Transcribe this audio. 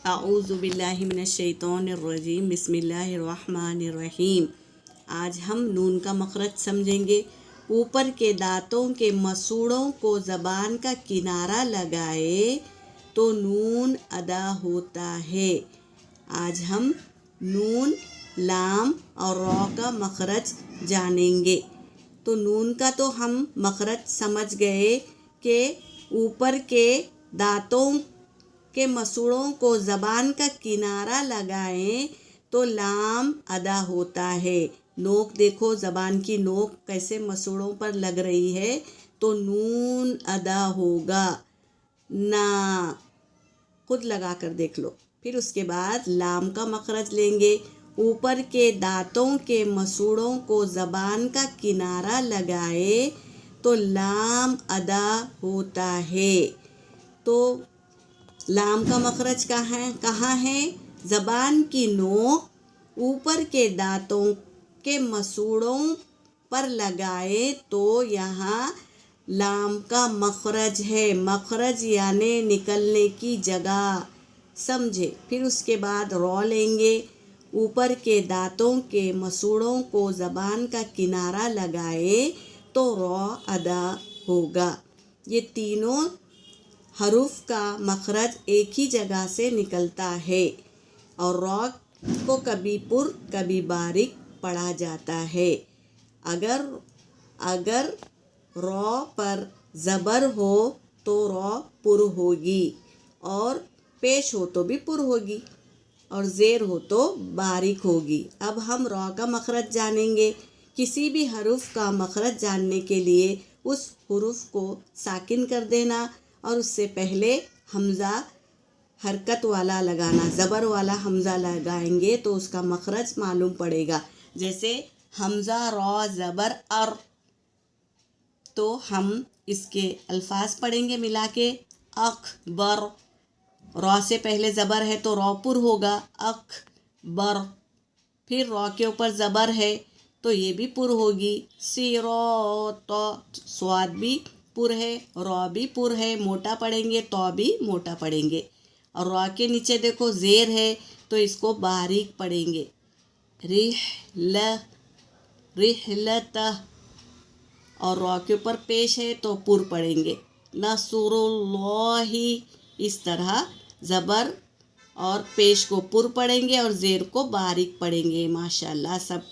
اعوذ باللہ من الشیطان الرجیم بسم اللہ الرحمن الرحیم۔ آج ہم نون کا مخرج سمجھیں گے۔ اوپر کے دانتوں کے مسوڑوں کو زبان کا کنارہ لگائے تو نون ادا ہوتا ہے۔ آج ہم نون، لام اور را کا مخرج جانیں گے۔ تو نون کا تو ہم مخرج سمجھ گئے کہ اوپر کے دانتوں کے مسوڑوں کو زبان کا کنارہ لگائیں تو لام ادا ہوتا ہے۔ نوک دیکھو، زبان کی نوک کیسے مسوڑوں پر لگ رہی ہے تو نون ادا ہوگا۔ نا خود لگا کر دیکھ لو۔ پھر اس کے بعد لام کا مخرج لیں گے۔ اوپر کے دانتوں کے مسوڑوں کو زبان کا کنارہ لگائے تو لام ادا ہوتا ہے۔ تو لام کا مخرج کہاں ہے؟ زبان کی نوک اوپر کے دانتوں کے مسوڑوں پر لگائے تو یہاں لام کا مخرج ہے۔ مخرج یعنی نکلنے کی جگہ، سمجھے؟ پھر اس کے بعد را لیں گے۔ اوپر کے دانتوں کے مسوڑوں کو زبان کا کنارہ لگائے تو را ادا ہوگا۔ یہ تینوں حروف کا مخرج ایک ہی جگہ سے نکلتا ہے اور را کو کبھی پر کبھی باریک پڑھا جاتا ہے۔ اگر را پر زبر ہو تو را پر ہوگی، اور پیش ہو تو بھی پر ہوگی، اور زیر ہو تو باریک ہوگی۔ اب ہم را کا مخرج جانیں گے۔ کسی بھی حرف کا مخرج جاننے کے لیے اس حرف کو ساکن کر دینا اور اس سے پہلے حمزہ حرکت والا لگانا۔ زبر والا حمزہ لگائیں گے تو اس کا مخرج معلوم پڑے گا۔ جیسے حمزہ را زبر ار، تو ہم اس کے الفاظ پڑھیں گے ملا کے۔ اکبر، را سے پہلے زبر ہے تو را پر ہوگا، اکبر۔ پھر را کے اوپر زبر ہے تو یہ بھی پر ہوگی، صراط، صاد بھی پر ہے، را بھی پر ہے، موٹا پڑھیں گے، تو بھی موٹا پڑھیں گے۔ اور را کے نیچے دیکھو زیر ہے تو اس کو باریک پڑھیں گے، رحلت۔ اور را کے اوپر پیش ہے تو پر پڑھیں گے، نصر اللہ۔ اس طرح زبر اور پیش کو پر پڑھیں گے اور زیر کو باریک پڑھیں گے۔ ماشاءاللہ سب